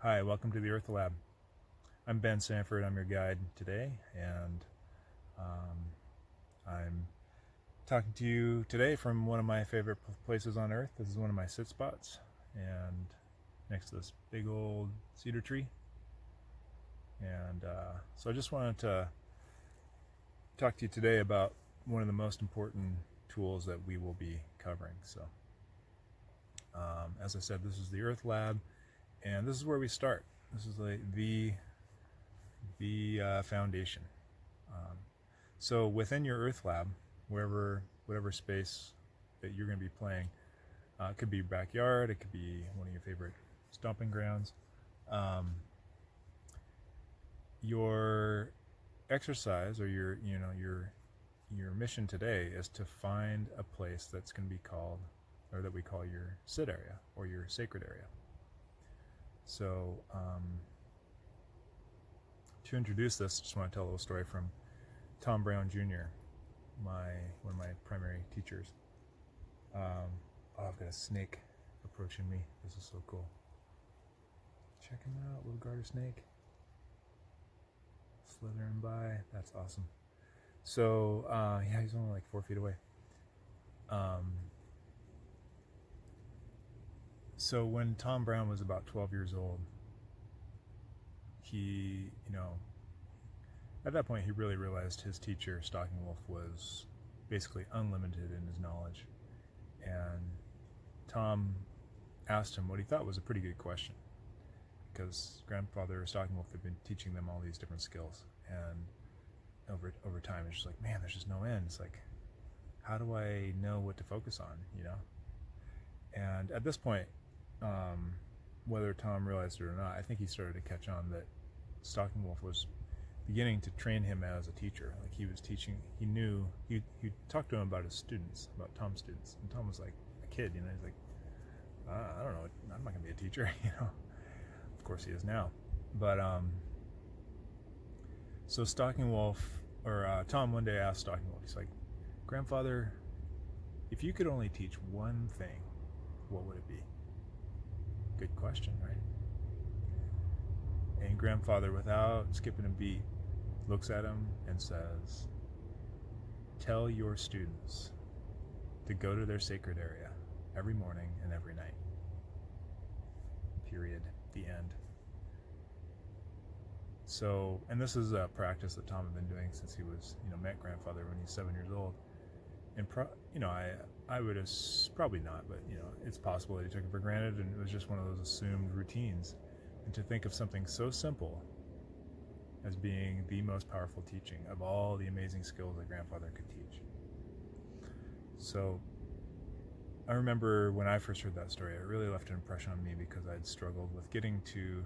Hi, welcome to the Earth Lab. I'm Ben Sanford. I'm your guide today, and I'm talking to you today from one of my favorite places on Earth. This is one of my sit spots, and next to this big old cedar tree. And so I just wanted to talk to you today about one of the most important tools that we will be covering. So, as I said, this is the Earth Lab, and this is where we start. This is like the foundation. So within your Earth Lab, whatever space that you're going to be playing, it could be your backyard, it could be one of your favorite stomping grounds. Your exercise or your mission today is to find a place that's going to be called, or that we call your sit area or your sacred area. So to introduce this, I just want to tell a little story from Tom Brown Jr., one of my primary teachers. I've got a snake approaching me. This is so cool. Check him out, little garter snake. Slithering by. That's awesome. So, yeah, he's only like 4 feet away. So when Tom Brown was about 12 years old, he, at that point he really realized his teacher, Stalking Wolf, was basically unlimited in his knowledge. And Tom asked him what he thought was a pretty good question, because grandfather Stalking Wolf had been teaching them all these different skills, and over time it's just like, man, there's just no end. It's like, how do I know what to focus on, And at this point, whether Tom realized it or not, I think he started to catch on that Stalking Wolf was beginning to train him as a teacher. Like, he was teaching, he knew, he talked to him about his students, about Tom's students, and Tom was like a kid, he's like, I don't know, I'm not gonna be a teacher, Of course he is now. But so Stalking Wolf, or Tom one day asked Stalking Wolf, he's like, grandfather, if you could only teach one thing, what would it be? Good question, right? And grandfather, without skipping a beat, looks at him and says, tell your students to go to their sacred area every morning and every night. Period. The end. So, and this is a practice that Tom had been doing since he was, met grandfather when he's 7 years old. And I would have probably not, but it's possible that he took it for granted, and it was just one of those assumed routines. And to think of something so simple as being the most powerful teaching of all the amazing skills that grandfather could teach. So I remember when I first heard that story, it really left an impression on me, because I'd struggled with getting to,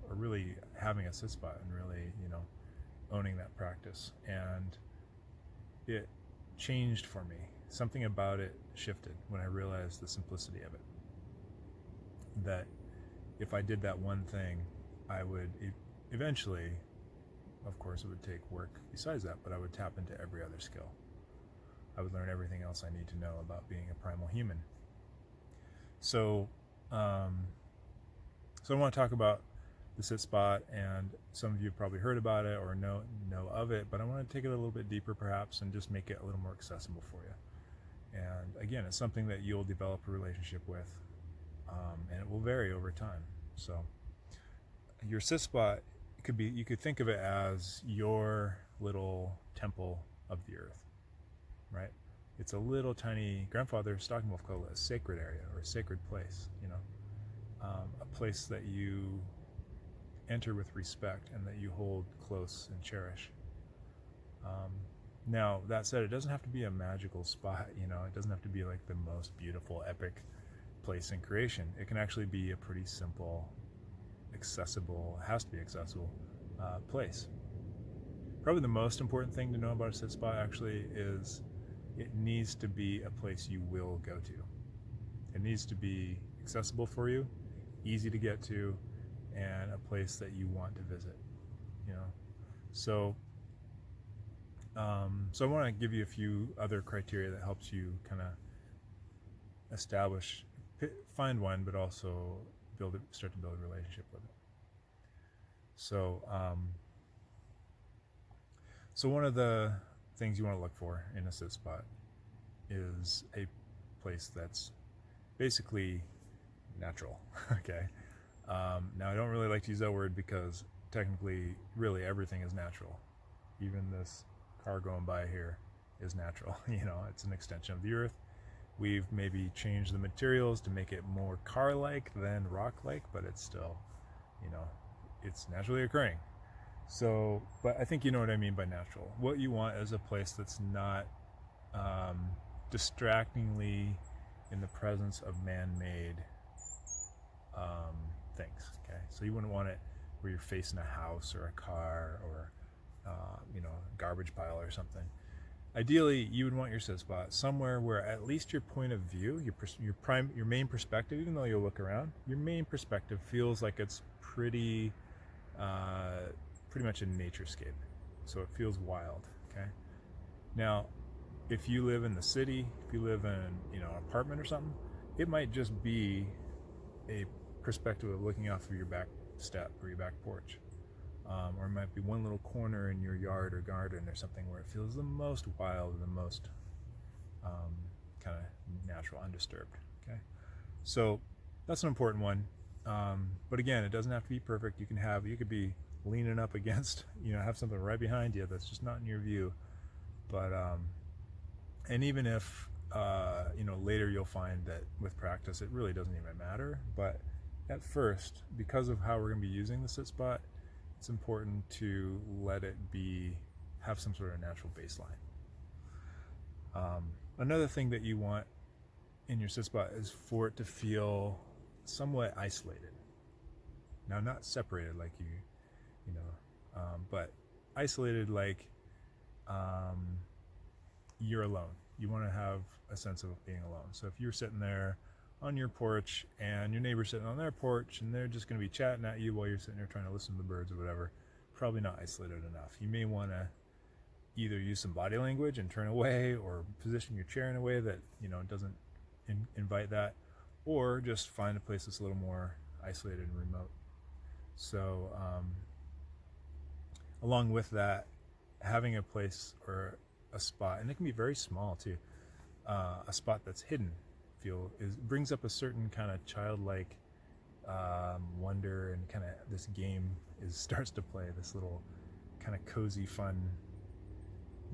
or really having a sit spot and really, owning that practice. And it changed for me. Something about it shifted when I realized the simplicity of it. That if I did that one thing, I would eventually, of course it would take work besides that, but I would tap into every other skill. I would learn everything else I need to know about being a primal human. So, I want to talk about the sit spot, and some of you have probably heard about it or know of it, but I want to take it a little bit deeper perhaps and just make it a little more accessible for you. And again, it's something that you'll develop a relationship with, and it will vary over time. So your sit spot you could think of it as your little temple of the earth, right? It's a little tiny, grandfather Stalking Wolf called it a sacred area, or a sacred place, a place that you enter with respect and that you hold close and cherish. Now, that said, it doesn't have to be a magical spot, it doesn't have to be like the most beautiful, epic place in creation. It can actually be a pretty simple, accessible, has to be accessible place. Probably the most important thing to know about a sit spot actually is it needs to be a place you will go to. It needs to be accessible for you, easy to get to, and a place that you want to visit. So I want to give you a few other criteria that helps you kind of find one, but also start to build a relationship with it. So, so one of the things you want to look for in a sit spot is a place that's basically natural. Okay. Now I don't really like to use that word because technically, really everything is natural. Even this car going by here is natural. It's an extension of the earth. We've maybe changed the materials to make it more car-like than rock-like, but it's still, it's naturally occurring. So, but I think you know what I mean by natural. What you want is a place that's not distractingly in the presence of man-made things. Okay, so you wouldn't want it where you're facing a house or a car or a garbage pile or something. Ideally, you would want your sit spot somewhere where at least your point of view, your main perspective, even though you'll look around, your main perspective feels like it's pretty much a naturescape. So it feels wild. Okay. Now, if you live in the city, if you live in an apartment or something, it might just be a perspective of looking off of your back step or your back porch. Or it might be one little corner in your yard or garden or something where it feels the most wild and the most kind of natural, undisturbed. Okay, so that's an important one. But again, it doesn't have to be perfect. You could be leaning up against, have something right behind you that's just not in your view. But and even if later you'll find that with practice it really doesn't even matter. But at first, because of how we're going to be using the sit spot, it's important to let it have some sort of natural baseline. Another thing that you want in your sit spot is for it to feel somewhat isolated. Now, not separated like but isolated like you're alone. You want to have a sense of being alone. So if you're sitting there on your porch and your neighbor's sitting on their porch and they're just going to be chatting at you while you're sitting there trying to listen to the birds or whatever, probably not isolated enough. You may want to either use some body language and turn away, or position your chair in a way that doesn't invite that, or just find a place that's a little more isolated and remote. So along with that, having a place or a spot, and it can be very small too, a spot that's hidden brings up a certain kind of childlike wonder, and kind of this game starts to play, this little kind of cozy fun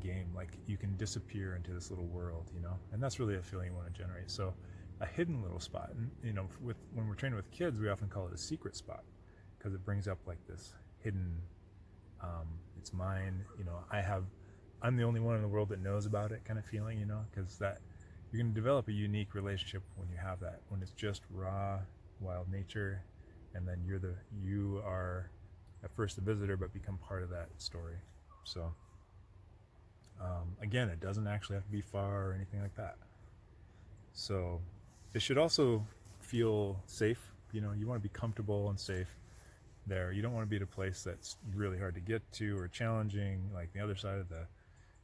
game, like you can disappear into this little world, and that's really a feeling you want to generate. So a hidden little spot, and when we're training with kids, we often call it a secret spot, because it brings up like this hidden, it's mine, I'm the only one in the world that knows about it kind of feeling, because that you're going to develop a unique relationship when you have that, when it's just raw wild nature, and then you are at first a visitor but become part of that story. So again, it doesn't actually have to be far or anything like that. So it should also feel safe. You want to be comfortable and safe there. You don't want to be at a place that's really hard to get to or challenging, like the other side of the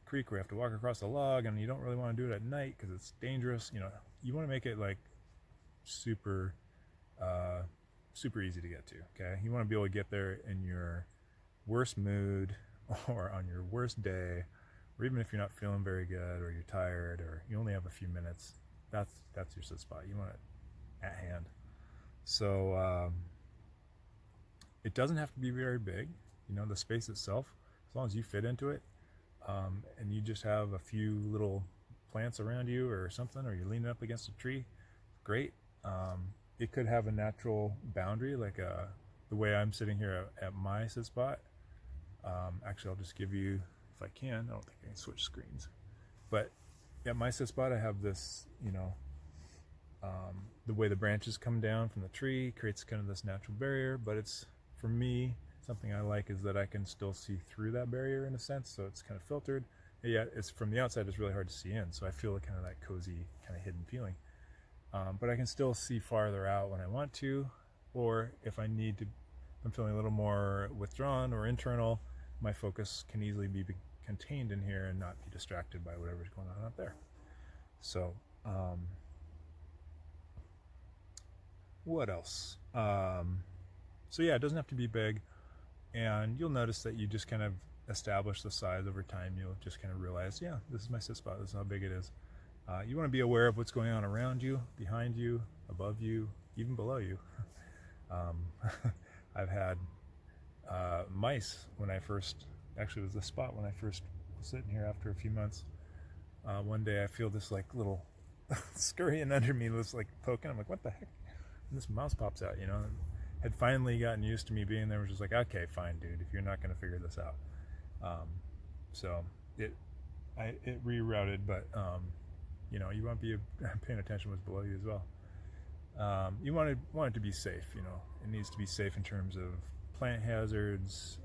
creek where you have to walk across a log, and you don't really want to do it at night because it's dangerous. You want to make it like super easy to get to. Okay, you want to be able to get there in your worst mood or on your worst day, or even if you're not feeling very good or you're tired or you only have a few minutes. That's your sit spot. You want it at hand. So it doesn't have to be very big. The space itself, as long as you fit into it, and you just have a few little plants around you or something, or you're leaning up against a tree, great. It could have a natural boundary, like the way I'm sitting here at my sit spot. Actually, I'll just give you, if I can, I don't think I can switch screens, but at my sit spot I have this, the way the branches come down from the tree creates kind of this natural barrier, but it's, for me, something I like is that I can still see through that barrier in a sense, so it's kind of filtered. Yeah, it's from the outside, it's really hard to see in, so I feel kind of that cozy, kind of hidden feeling. But I can still see farther out when I want to, or if I need to, I'm feeling a little more withdrawn or internal, my focus can easily be contained in here and not be distracted by whatever's going on out there. So, what else? So yeah, it doesn't have to be big. And you'll notice that you just kind of establish the size over time. You'll just kind of realize, yeah, this is my sit spot. This is how big it is. You want to be aware of what's going on around you, behind you, above you, even below you. I've had mice when I first, actually it was the spot when I first was sitting here after a few months. One day I feel this like little scurrying under me, this like poking. I'm like, what the heck? And this mouse pops out, had finally gotten used to me being there. Was just like, okay, fine, dude, if you're not going to figure this out. So it rerouted, but you want to be paying attention to what's below you as well. You want it to be safe. It needs to be safe in terms of plant hazards.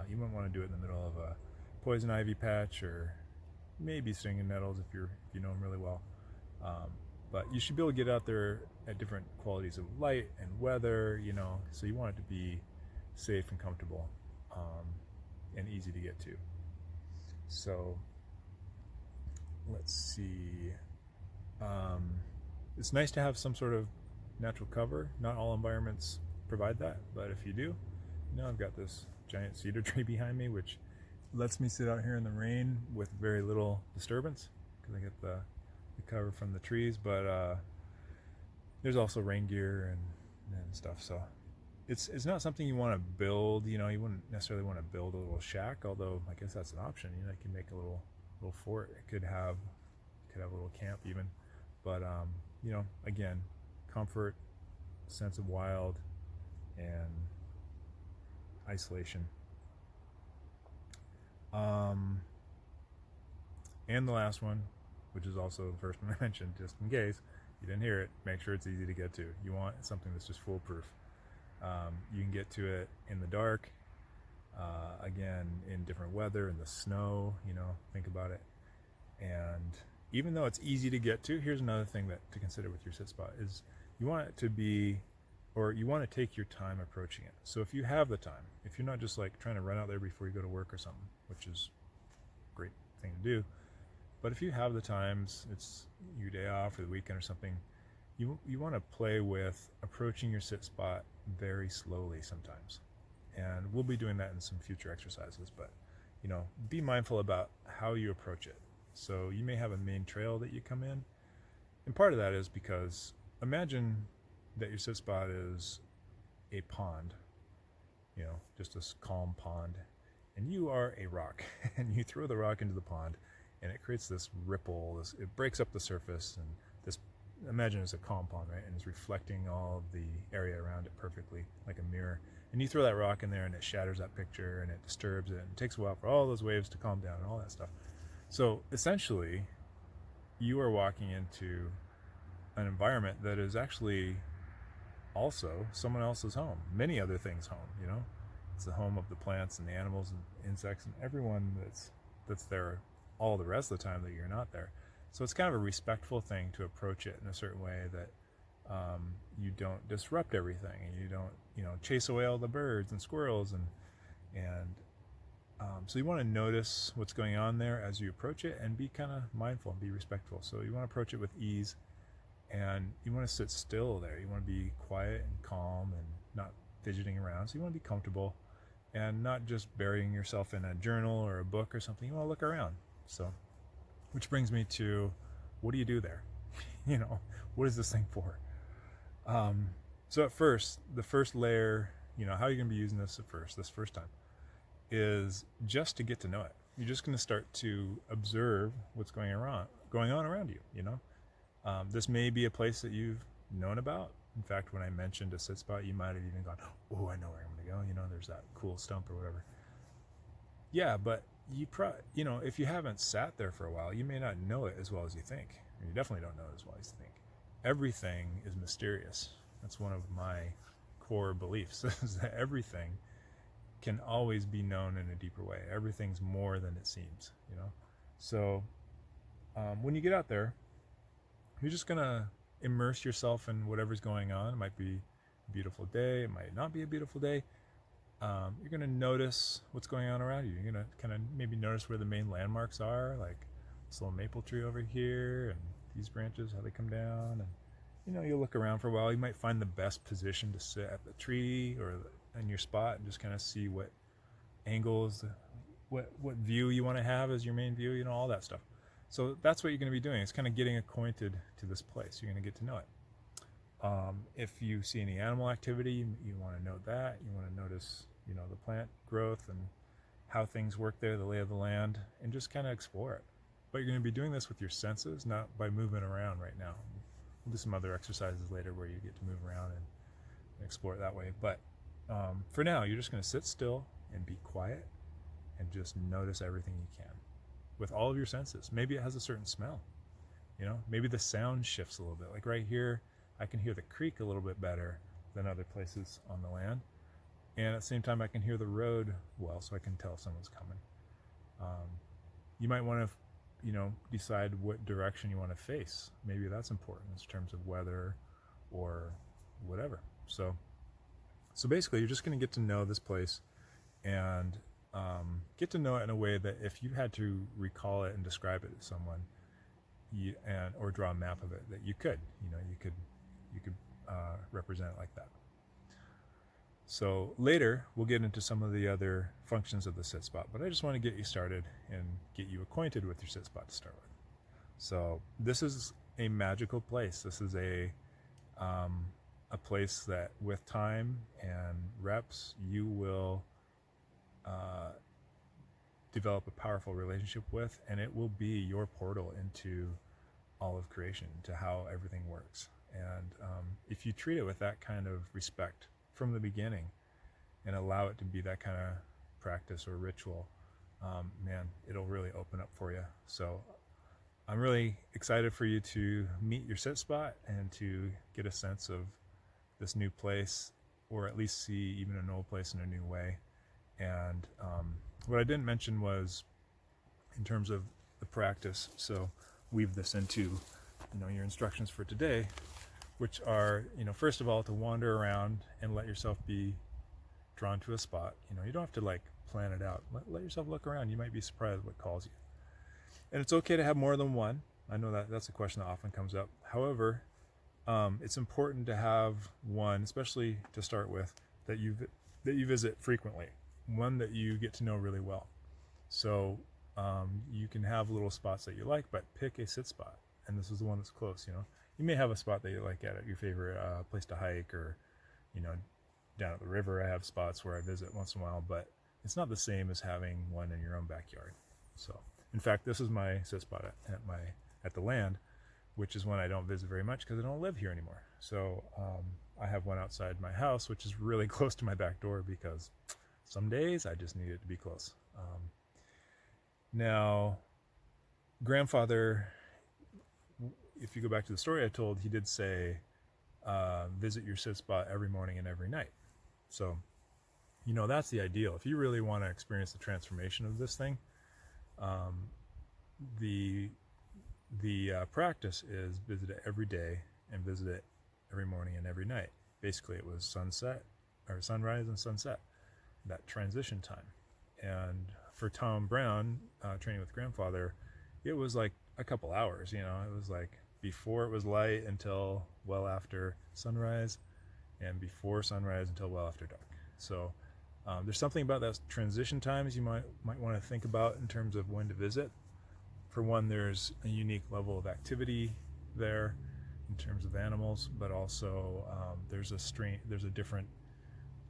You wouldn't want to do it in the middle of a poison ivy patch, or maybe stinging nettles if you know them really well. But you should be able to get out there at different qualities of light and weather, so you want it to be safe and comfortable, and easy to get to. So let's see. It's nice to have some sort of natural cover. Not all environments provide that, but if you do, I've got this giant cedar tree behind me, which lets me sit out here in the rain with very little disturbance because I get the cover from the trees. But there's also rain gear and stuff, so it's not something you want to build. You wouldn't necessarily want to build a little shack, although I guess that's an option. You can make a little fort. It could have a little camp even, but again, comfort, sense of wild, and isolation. And the last one, which is also the first one I mentioned, just in case you didn't hear it, make sure it's easy to get to. You want something that's just foolproof. You can get to it in the dark, again, in different weather, in the snow, think about it. And even though it's easy to get to, here's another thing to consider with your sit spot is you want it to be, or you want to take your time approaching it. So if you have the time, if you're not just like trying to run out there before you go to work or something, which is a great thing to do, but if you have the times, it's your day off or the weekend or something, you want to play with approaching your sit spot very slowly sometimes. And we'll be doing that in some future exercises, but be mindful about how you approach it. So you may have a main trail that you come in, and part of that is because imagine that your sit spot is a pond, just a calm pond, and you are a rock, and you throw the rock into the pond, and it creates this ripple. It breaks up the surface, and imagine it's a calm pond, right? And it's reflecting all of the area around it perfectly, like a mirror. And you throw that rock in there, and it shatters that picture, and it disturbs it, and it takes a while for all those waves to calm down and all that stuff. So essentially, you are walking into an environment that is actually also someone else's home, many other things' home. It's the home of the plants and the animals and insects and everyone that's there all the rest of the time that you're not there. So it's kind of a respectful thing to approach it in a certain way that you don't disrupt everything, and you don't chase away all the birds and squirrels and so you want to notice what's going on there as you approach it, and be kind of mindful and be respectful. So you want to approach it with ease, and you want to sit still there. You want to be quiet and calm and not fidgeting around. So you want to be comfortable and not just burying yourself in a journal or a book or something. You want to look around. So, which brings me to, what do you do there? What is this thing for? So at first, the first layer, how you're going to be using this first time, is just to get to know it. You're just going to start to observe what's going on around you. This may be a place that you've known about. In fact, when I mentioned a sit spot, you might have even gone, oh, I know where I'm going to go. There's that cool stump or whatever. Yeah, but if you haven't sat there for a while, you may not know it as well as you think. Or you definitely don't know it as well as you think. Everything is mysterious. That's one of my core beliefs, is that everything can always be known in a deeper way. Everything's more than it seems, So when you get out there, you're just going to immerse yourself in whatever's going on. It might be a beautiful day. It might not be a beautiful day. You're going to notice what's going on around you. You're going to kind of maybe notice where the main landmarks are, like this little maple tree over here and these branches, how they come down. And, you'll look around for a while. You might find the best position to sit at the tree or in your spot and just kind of see what angles, what view you want to have as your main view, you know, all that stuff. So that's what you're going to be doing. It's kind of getting acquainted to this place. You're going to get to know it. If you see any animal activity, you want to note that. You want to notice, you know, the plant growth and how things work there, the lay of the land, and just kind of explore it. But you're going to be doing this with your senses, not by moving around right now. We'll do some other exercises later where you get to move around and explore it that way. But for now, you're just going to sit still and be quiet and just notice everything you can with all of your senses. Maybe it has a certain smell, you know, maybe the sound shifts a little bit. Like right here, I can hear the creek a little bit better than other places on the land. And at the same time, I can hear the road well, so I can tell if someone's coming. You might want to, you know, decide what direction you want to face. Maybe that's important in terms of weather or whatever. So basically, you're just going to get to know this place and get to know it in a way that if you had to recall it and describe it to someone, or draw a map of it, that you could, you know, you could represent it like that. So later we'll get into some of the other functions of the sit spot, but I just want to get you started and get you acquainted with your sit spot to start with. So this is a magical place. This is a place that with time and reps you will develop a powerful relationship with, and it will be your portal into all of creation, to how everything works. And if you treat it with that kind of respect from the beginning and allow it to be that kind of practice or ritual, man, it'll really open up for you. So I'm really excited for you to meet your sit spot and to get a sense of this new place, or at least see even an old place in a new way. And what I didn't mention was in terms of the practice, so weave this into, you know, your instructions for today, which are, you know, first of all, to wander around and let yourself be drawn to a spot. You know, you don't have to like plan it out. Let yourself look around. You might be surprised what calls you. And it's okay to have more than one. I know that that's a question that often comes up. However, it's important to have one, especially to start with, that you visit frequently, one that you get to know really well. So you can have little spots that you like, but pick a sit spot, and this is the one that's close. You know, you may have a spot that you like at your favorite place to hike, or, you know, down at the river. I have spots where I visit once in a while, but it's not the same as having one in your own backyard. So in fact, this is my sit spot at the land, which is one I don't visit very much because I don't live here anymore. So I have one outside my house, which is really close to my back door, because some days I just need it to be close. Now, grandfather, if you go back to the story I told, he did say, visit your sit spot every morning and every night. So, you know, that's the ideal. If you really want to experience the transformation of this thing, the practice is visit it every day and visit it every morning and every night. Basically, it was sunrise and sunset, that transition time. And for Tom Brown, training with grandfather, it was like a couple hours. You know, it was like before it was light until well after sunrise, and before sunrise until well after dark. So there's something about that transition times you might want to think about in terms of when to visit. For one, there's a unique level of activity there in terms of animals, but also there's a different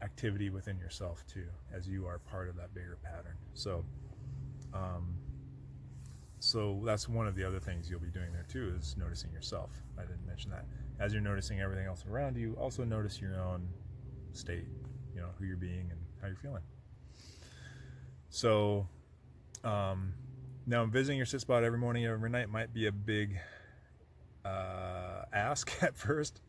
activity within yourself too, as you are part of that bigger pattern. So that's one of the other things you'll be doing there too, is noticing yourself. I didn't mention that. As you're noticing everything else around you, also notice your own state, you know, who you're being and how you're feeling. So now visiting your sit spot every morning and every night might be a big ask at first,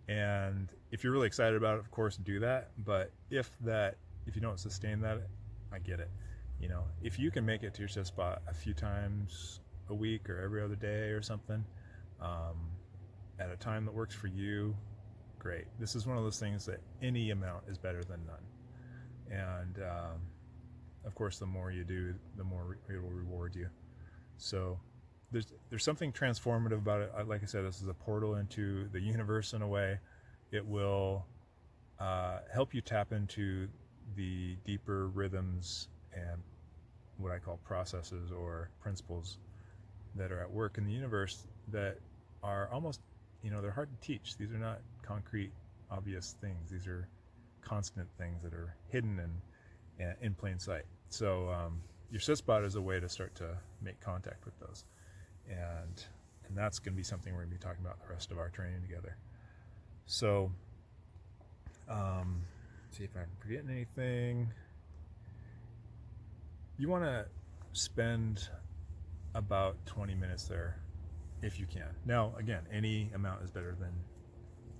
and if you're really excited about it, of course do that. But if you don't sustain that, I get it. You know, if you can make it to your sit spot a few times a week or every other day or something, at a time that works for you, great. This is one of those things that any amount is better than none. And of course, the more you do, the more it will reward you. So there's something transformative about it. Like I said, this is a portal into the universe in a way. It will help you tap into the deeper rhythms and what I call processes or principles that are at work in the universe that are almost, they're hard to teach. These are not concrete, obvious things. These are constant things that are hidden and in plain sight. So your sit spot is a way to start to make contact with those, and that's going to be something we're going to be talking about the rest of our training together. So see if I'm forgetting anything. You want to spend about 20 minutes there if you can. Now, again, any amount is better than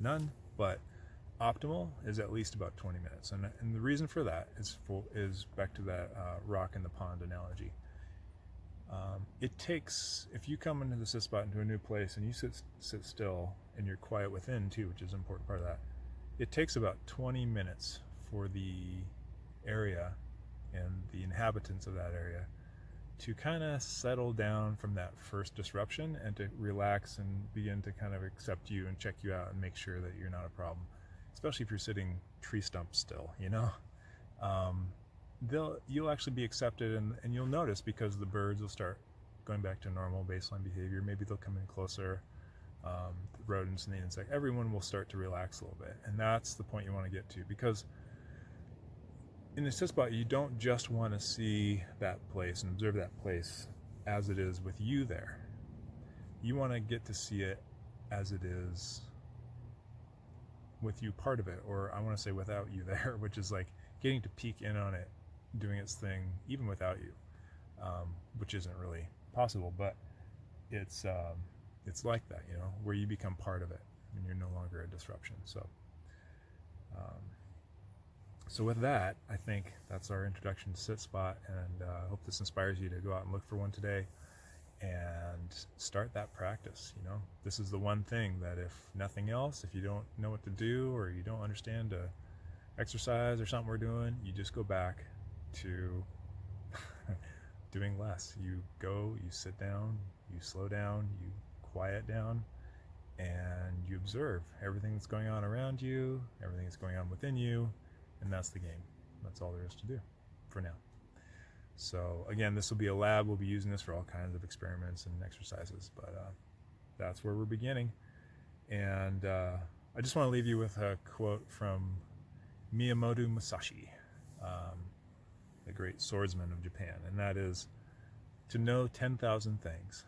none, but optimal is at least about 20 minutes. And the reason for that is back to that rock in the pond analogy. It takes, if you come into the sit spot into a new place and you sit still and you're quiet within too, which is an important part of that, it takes about 20 minutes for the area and the inhabitants of that area to kind of settle down from that first disruption and to relax and begin to kind of accept you and check you out and make sure that you're not a problem, especially if you're sitting tree stump still, you'll actually be accepted, and you'll notice because the birds will start going back to normal baseline behavior. Maybe they'll come in closer. The rodents and the insect, everyone will start to relax a little bit, and that's the point you want to get to, because in the sit spot you don't just want to see that place and observe that place as it is with you there. You want to get to see it as it is with you part of it, or I want to say without you there, which is like getting to peek in on it doing its thing even without you, which isn't really possible, but it's like that, where you become part of it and you're no longer a disruption. So with that, I think that's our introduction to sit spot, and I hope this inspires you to go out and look for one today and start that practice. This is the one thing that, if nothing else, if you don't know what to do or you don't understand exercise or something we're doing, you just go back to doing less. You go, you sit down, you slow down, you quiet down, and you observe everything that's going on around you, everything that's going on within you, and that's the game. That's all there is to do for now. So again, this will be a lab. We'll be using this for all kinds of experiments and exercises, but that's where we're beginning. And I just want to leave you with a quote from Miyamoto Musashi, the great swordsman of Japan, and that is, to know 10,000 things,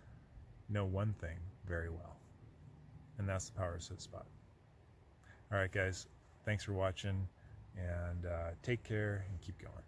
know one thing very well. And that's the power of sit spot. All right, guys, thanks for watching, and take care and keep going.